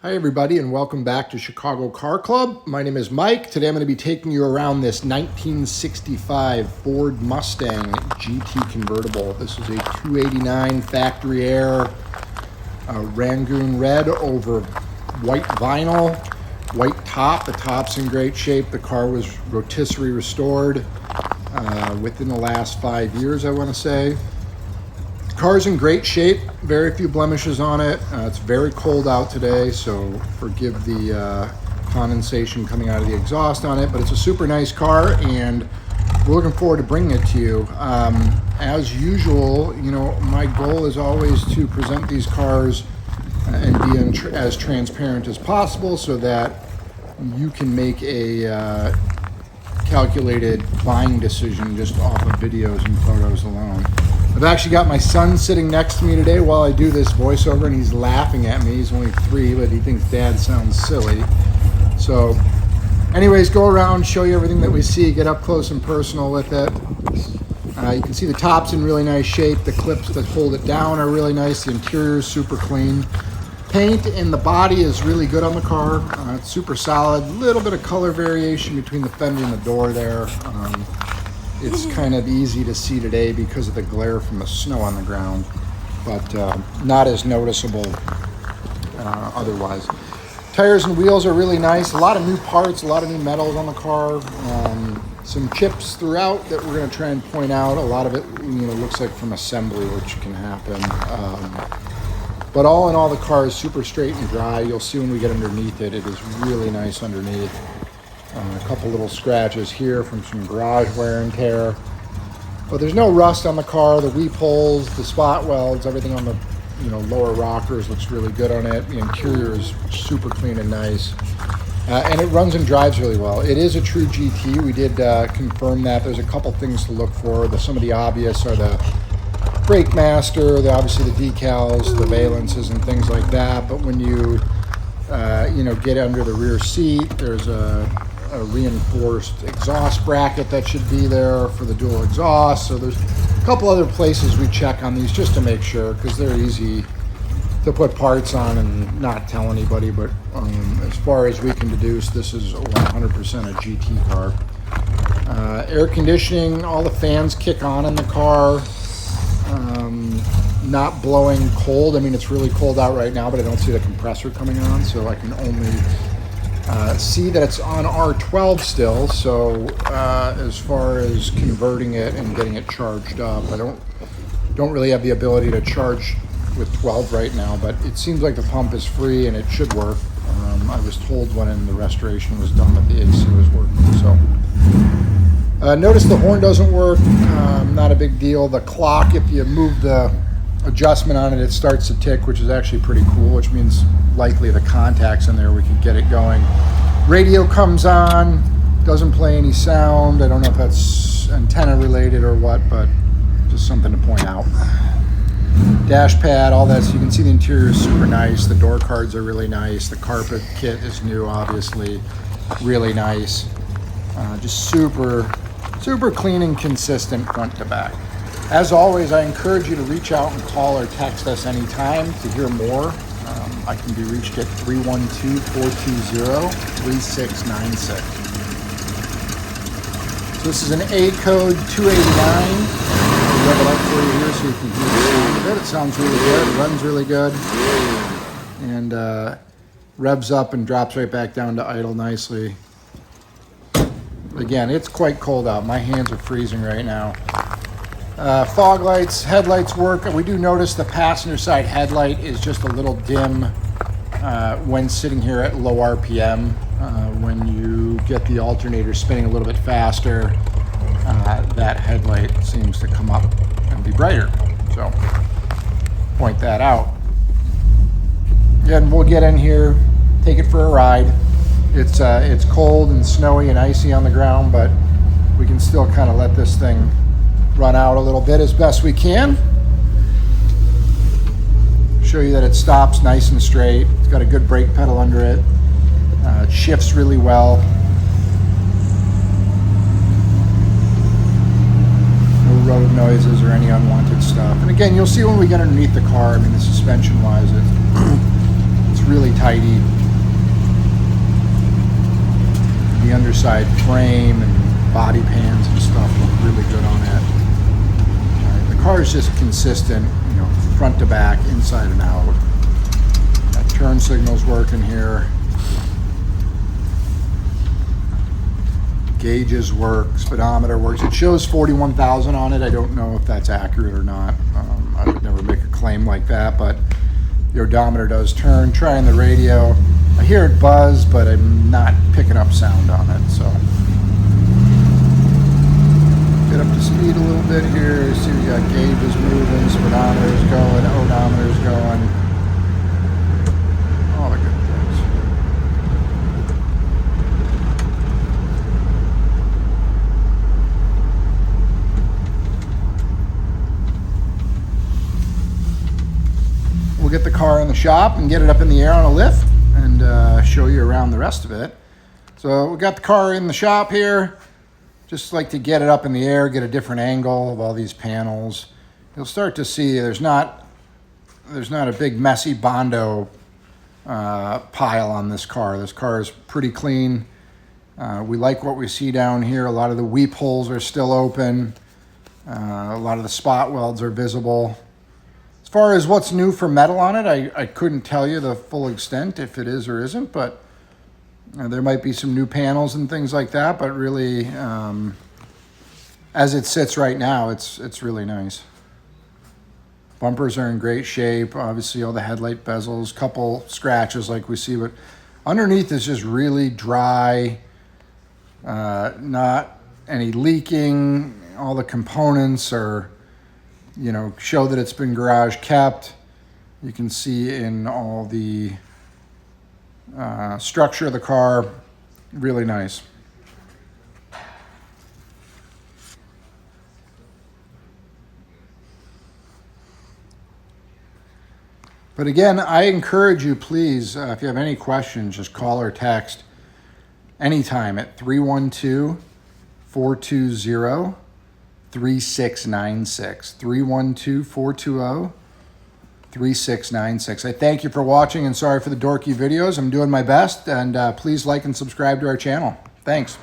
Hi everybody and welcome back to Chicago Car Club. My name is Mike. Today I'm going to be taking you around this 1965 Ford Mustang GT Convertible. This is a 289 factory air, Rangoon Red over white vinyl, white top. The top's in great shape. The car was rotisserie restored within the last 5 years, I want to say. Car's in great shape, very few blemishes on it. It's very cold out today, so forgive the condensation coming out of the exhaust on it, but it's a super nice car and we're looking forward to bringing it to you. As usual, you know, my goal is always to present these cars and be as transparent as possible so that you can make a calculated buying decision just off of videos and photos alone. I've actually got my son sitting next to me today while I do this voiceover, and he's laughing at me. He's only 3, but he thinks Dad sounds silly. So anyways, go around, show you everything that we see, get up close and personal with it. You can see the top's in really nice shape. The clips that hold it down are really nice. The interior is super clean. Paint in the body is really good on the car. It's super solid. A little bit of color variation between the fender and the door there. It's kind of easy to see today because of the glare from the snow on the ground, but not as noticeable otherwise. Tires and wheels are really nice. A lot of new parts, a lot of new metals on the car. Some chips throughout that we're going to try and point out. A lot of it, you know, looks like from assembly, which can happen. But all in all, the car is super straight and dry. You'll see when we get underneath it, it is really nice underneath. A couple little scratches here from some garage wear and tear. But there's no rust on the car. The weep holes, the spot welds, everything on the lower rockers looks really good on it. The interior is super clean and nice. And it runs and drives really well. It is a true GT. We did confirm that. There's a couple things to look for. Some of the obvious are the brake master, obviously the decals, the valences and things like that. But when you get under the rear seat, there's a reinforced exhaust bracket that should be there for the dual exhaust. So there's a couple other places we check on these just to make sure, because they're easy to put parts on and not tell anybody. But as far as we can deduce, this is 100% a GT car. Air conditioning, all the fans kick on in the car. Not blowing cold. I mean, it's really cold out right now, but I don't see the compressor coming on, so I can only see that it's on R12 still. So as far as converting it and getting it charged up, I don't really have the ability to charge with 12 right now, but it seems like the pump is free and it should work. I was told when the restoration was done that the AC was working. So notice the horn doesn't work. Not a big deal. The clock, if you move the adjustment on it, it starts to tick, which is actually pretty cool, which means likely the contacts in there, we can get it going. Radio comes on, doesn't play any sound. I don't know if that's antenna related or what, but just something to point out. Dash pad, all that, so you can see the interior is super nice. The door cards are really nice. The carpet kit is new, obviously, really nice. Just super clean and consistent front to back. As always, I encourage you to reach out and call or text us anytime to hear more. I can be reached at 312-420-3696. So this is an A code 289. We have it up for you here so you can hear the sound of it. It sounds really good. It runs really good. And revs up and drops right back down to idle nicely. Again, it's quite cold out. My hands are freezing right now. Fog lights, headlights work. We do notice the passenger side headlight is just a little dim when sitting here at low RPM. When you get the alternator spinning a little bit faster, that headlight seems to come up and be brighter. So point that out. Again, we'll get in here, take it for a ride. It's cold and snowy and icy on the ground, but we can still kind of let this thing run out a little bit as best we can. Show you that it stops nice and straight. It's got a good brake pedal under it. It shifts really well. No road noises or any unwanted stuff. And again, you'll see when we get underneath the car, I mean, the suspension wise, it's really tidy. The underside frame and body pans and stuff look really good on it. The car is just consistent, you know, front to back, inside and out. That turn signal's working here. Gauges work, speedometer works. It shows 41,000 on it. I don't know if that's accurate or not. I would never make a claim like that, but the odometer does turn. Trying the radio. I hear it buzz, but I'm not picking up sound on it, so. Get up to speed a little bit here. See we got gauges moving, speedometer's going, odometer's going. All the good things. We'll get the car in the shop and get it up in the air on a lift and show you around the rest of it. So we got the car in the shop here. Just like to get it up in the air, get a different angle of all these panels. You'll start to see there's not a big messy Bondo pile on this car. This car is pretty clean. We like what we see down here. A lot of the weep holes are still open. A lot of the spot welds are visible. As far as what's new for metal on it, I couldn't tell you the full extent if it is or isn't, but there might be some new panels and things like that, but really, as it sits right now, it's really nice. Bumpers are in great shape. Obviously, all the headlight bezels, couple scratches like we see, but underneath is just really dry, not any leaking. All the components are, you know, show that it's been garage kept. You can see in all the structure of the car, really nice. But again, I encourage you, please, if you have any questions, just call or text anytime at 312-420-3696. 312-420-3696. I thank you for watching and sorry for the dorky videos. I'm doing my best, and please like and subscribe to our channel. Thanks.